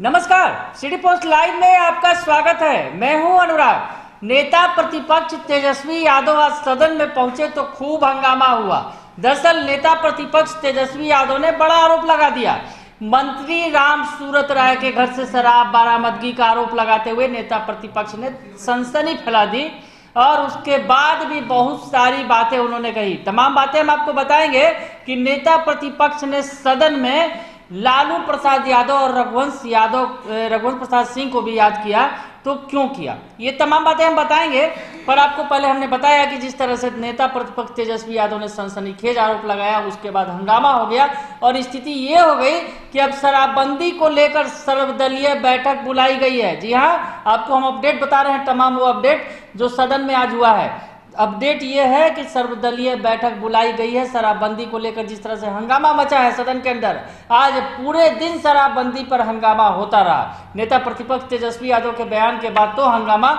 नमस्कार, city post live में आपका स्वागत है। मैं हूं अनुराग। नेता प्रतिपक्ष तेजस्वी यादव आज सदन में पहुंचे तो खूब हंगामा हुआ। दरअसल नेता प्रतिपक्ष तेजस्वी यादव ने बड़ा आरोप लगा दिया। मंत्री राम सूरत राय के घर से शराब बरामदगी का आरोप लगाते हुए नेता प्रतिपक्ष ने सनसनी फैला दी और उसके बाद भी बहुत सारी बातें उन्होंने कही। तमाम बातें हम आपको बताएंगे कि नेता प्रतिपक्ष ने सदन में लालू प्रसाद यादव और रघुवंश प्रसाद सिंह को भी याद किया तो क्यों किया, ये तमाम बातें हम बताएंगे। पर आपको पहले हमने बताया कि जिस तरह से नेता प्रतिपक्ष तेजस्वी यादव ने सनसनीखेज आरोप लगाया, उसके बाद हंगामा हो गया और स्थिति ये हो गई कि अब शराबबंदी को लेकर सर्वदलीय बैठक बुलाई गई है। जी हाँ, आपको हम अपडेट बता रहे हैं, तमाम वो अपडेट जो सदन में आज हुआ है। अपडेट ये है कि सर्वदलीय बैठक बुलाई गई है शराबबंदी को लेकर। जिस तरह से हंगामा मचा है सदन के अंदर, आज पूरे दिन शराबबंदी पर हंगामा होता रहा। नेता प्रतिपक्ष तेजस्वी यादव के बयान के बाद तो हंगामा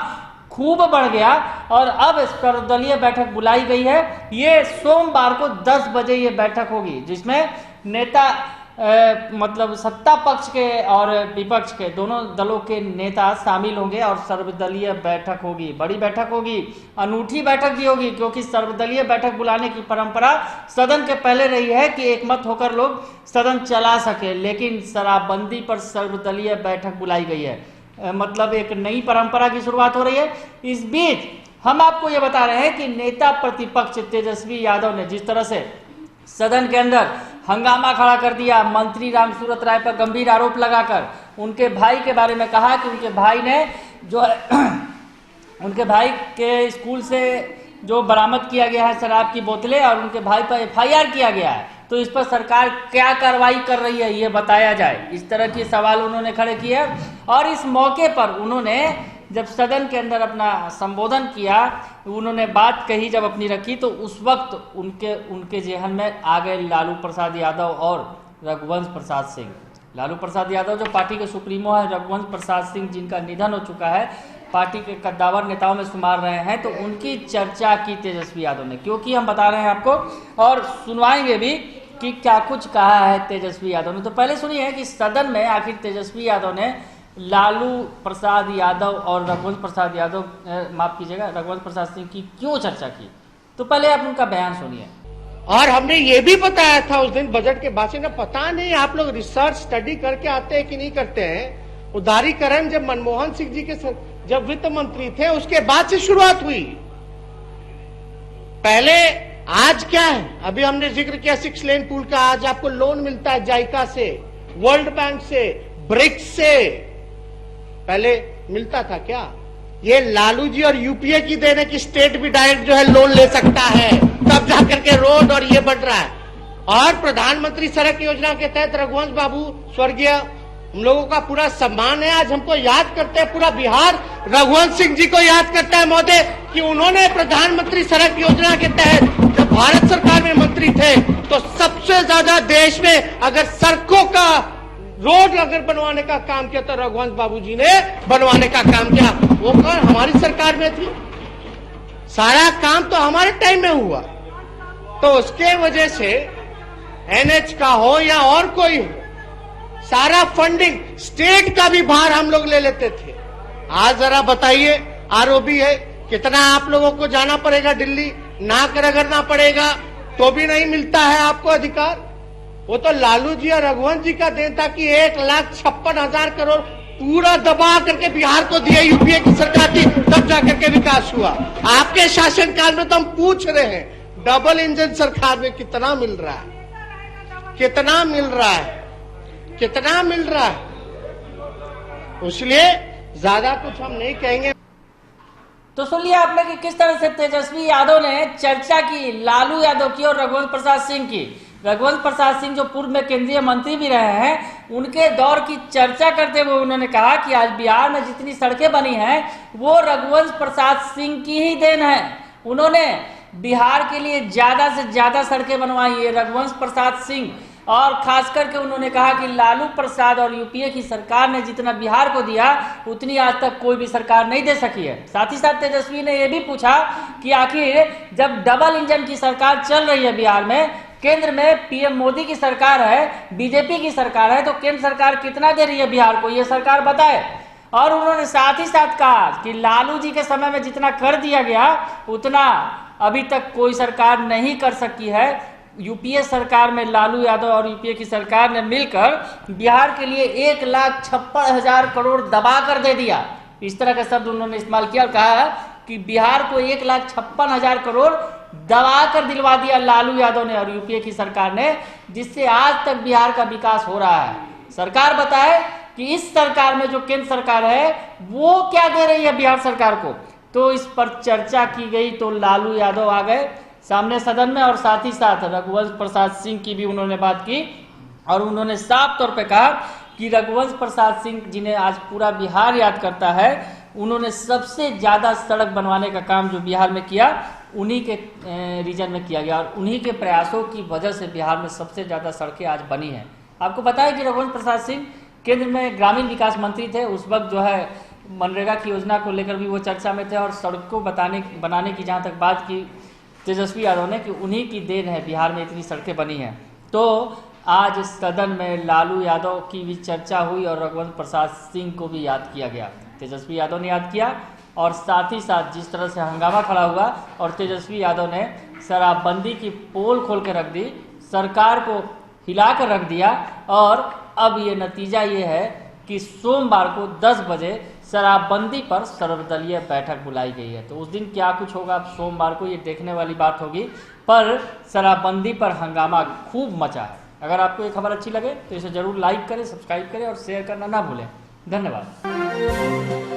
खूब बढ़ गया और अब सर्वदलीय बैठक बुलाई गई है। ये सोमवार को 10 बजे ये बैठक होगी, जिसमें नेता मतलब सत्ता पक्ष के और विपक्ष के दोनों दलों के नेता शामिल होंगे और सर्वदलीय बैठक होगी। बड़ी बैठक होगी, अनूठी बैठक भी होगी, क्योंकि सर्वदलीय बैठक बुलाने की परंपरा सदन के पहले रही है कि एकमत होकर लोग सदन चला सके, लेकिन शराबबंदी पर सर्वदलीय बैठक बुलाई गई है। मतलब एक नई परंपरा की शुरुआत हो रही है। इस बीच हम आपको ये बता रहे हैं कि नेता प्रतिपक्ष तेजस्वी यादव ने जिस तरह से सदन के अंदर हंगामा खड़ा कर दिया, मंत्री राम सूरत राय पर गंभीर आरोप लगाकर उनके भाई के बारे में कहा कि उनके भाई ने जो उनके भाई के स्कूल से जो बरामद किया गया है शराब की बोतलें और उनके भाई पर FIR किया गया है, तो इस पर सरकार क्या कार्रवाई कर रही है ये बताया जाए। इस तरह के सवाल उन्होंने खड़े किए और इस मौके पर उन्होंने जब सदन के अंदर अपना संबोधन किया, उन्होंने बात कही जब अपनी रखी, तो उस वक्त उनके जेहन में आ गए लालू प्रसाद यादव और रघुवंश प्रसाद सिंह। लालू प्रसाद यादव जो पार्टी के सुप्रीमो है, रघुवंश प्रसाद सिंह जिनका निधन हो चुका है, पार्टी के कद्दावर नेताओं में शुमार रहे हैं, तो उनकी चर्चा की तेजस्वी यादव ने, क्योंकि हम बता रहे हैं आपको और सुनवाएंगे भी कि क्या कुछ कहा है तेजस्वी यादव ने। तो पहले सुनिए कि सदन में आखिर तेजस्वी यादव ने लालू प्रसाद यादव और रघुवंश प्रसाद यादव माफ कीजिएगा रघुवंश प्रसाद सिंह की क्यों चर्चा की। तो पहले आप उनका बयान सुनिए। और हमने ये भी बताया था उस दिन बजट के भाषण में, पता नहीं आप लोग रिसर्च स्टडी करके आते हैं कि नहीं करते हैं। उदारीकरण जब मनमोहन सिंह जी के जब वित्त मंत्री थे उसके बाद से शुरुआत हुई। पहले आज क्या है, अभी हमने जिक्र किया 6 लेन पुल का, आज आपको लोन मिलता है जाइका से, वर्ल्ड बैंक से, ब्रिक्स से। पहले मिलता था क्या? ये लालू जी और यूपीए की देन है कि स्टेट भी डायरेक्ट जो है लोन ले सकता है, तब जाकर के रोड और ये बढ़ रहा है। और प्रधानमंत्री सड़क योजना के तहत रघुवंश बाबू स्वर्गीय, हम लोगों का पूरा सम्मान है, आज हमको याद करते हैं, पूरा बिहार रघुवंश सिंह जी को याद करता है महोदय कि उन्होंने प्रधानमंत्री सड़क योजना के तहत जब भारत सरकार में मंत्री थे तो सबसे ज्यादा देश में अगर सड़कों का रोड अगर बनवाने का काम किया तो रघुवंश बाबू जी ने बनवाने का काम किया। वो कौन? हमारी सरकार में थी, सारा काम तो हमारे टाइम में हुआ। तो उसके वजह से NH का हो या और कोई हो, सारा फंडिंग स्टेट का भी भार हम लोग ले लेते थे। आज जरा बताइए, ROB है, कितना आप लोगों को जाना पड़ेगा दिल्ली, नाक रगड़ना पड़ेगा तो भी नहीं मिलता है आपको अधिकार। वो तो लालू जी और रघुवंश जी का देन था कि 1,56,000 करोड़ पूरा दबा करके बिहार को दिया, यूपीए की सरकार थी, तब जाकर के विकास हुआ। आपके शासनकाल में तो हम पूछ रहे हैं डबल इंजन सरकार में कितना मिल रहा है, कितना मिल रहा है, कितना मिल रहा है। इसलिए ज्यादा कुछ हम नहीं कहेंगे। तो सुन लिया आपने कि किस तरह से तेजस्वी यादव ने चर्चा की लालू यादव की और रघुवंश प्रसाद सिंह की। रघुवंश प्रसाद सिंह जो पूर्व में केंद्रीय मंत्री भी रहे हैं, उनके दौर की चर्चा करते हुए उन्होंने कहा कि आज बिहार में जितनी सड़कें बनी हैं वो रघुवंश प्रसाद सिंह की ही देन है। उन्होंने बिहार के लिए ज्यादा से ज्यादा सड़कें बनवाई है रघुवंश प्रसाद सिंह। और खास करके उन्होंने कहा कि लालू प्रसाद और यूपीए की सरकार ने जितना बिहार को दिया उतनी आज तक कोई भी सरकार नहीं दे सकी है। साथ ही साथ तेजस्वी ने यह भी पूछा कि आखिर जब डबल इंजन की सरकार चल रही है बिहार में, केंद्र में पीएम मोदी की सरकार है, बीजेपी की सरकार है, तो केंद्र सरकार कितना दे रही है बिहार को, ये सरकार बताए। और उन्होंने साथ ही साथ कहा कि लालू जी के समय में जितना कर दिया गया उतना अभी तक कोई सरकार नहीं कर सकी है। यूपीए सरकार में लालू यादव और यूपीए की सरकार ने मिलकर बिहार के लिए 1,56,000 करोड़ दबा कर दे दिया। इस तरह का शब्द उन्होंने इस्तेमाल किया और कहा कि बिहार को 1,56,000 करोड़ दबा कर दिलवा दिया लालू यादव ने और यूपीए की सरकार ने, जिससे आज तक बिहार का विकास हो रहा है। सरकार बताए कि इस सरकार में जो केंद्र सरकार है वो क्या दे रही है बिहार सरकार को। तो इस पर चर्चा की गई तो लालू यादव आ गए सामने सदन में और साथ ही साथ रघुवंश प्रसाद सिंह की भी उन्होंने बात की और उन्होंने साफ तौर पे कहा कि रघुवंश प्रसाद सिंह जिन्हें आज पूरा बिहार याद करता है, उन्होंने सबसे ज़्यादा सड़क बनवाने का काम जो बिहार में किया उन्हीं के रीजन में किया गया और उन्हीं के प्रयासों की वजह से बिहार में सबसे ज़्यादा सड़कें आज बनी हैं। आपको पता है कि रघुवंश प्रसाद सिंह केंद्र में ग्रामीण विकास मंत्री थे, उस वक्त जो है मनरेगा की योजना को लेकर भी वो चर्चा में थे और सड़कों बनाने की जहाँ तक बात की तेजस्वी यादव ने कि उन्हीं की देन है बिहार में इतनी सड़कें बनी हैं। तो आज सदन में लालू यादव की भी चर्चा हुई और रघुवंश प्रसाद सिंह को भी याद किया गया। तेजस्वी यादव ने याद किया और साथ ही साथ जिस तरह से हंगामा खड़ा हुआ और तेजस्वी यादव ने शराबबंदी की पोल खोल के रख दी, सरकार को हिला कर रख दिया और अब ये नतीजा ये है कि सोमवार को 10 बजे शराबबंदी पर सर्वदलीय बैठक बुलाई गई है। तो उस दिन क्या कुछ होगा अब सोमवार को ये देखने वाली बात होगी, पर शराबबंदी पर हंगामा खूब मचा है। अगर आपको ये खबर अच्छी लगे तो इसे जरूर लाइक करें, सब्सक्राइब करें और शेयर करना ना भूलें। धन्यवाद।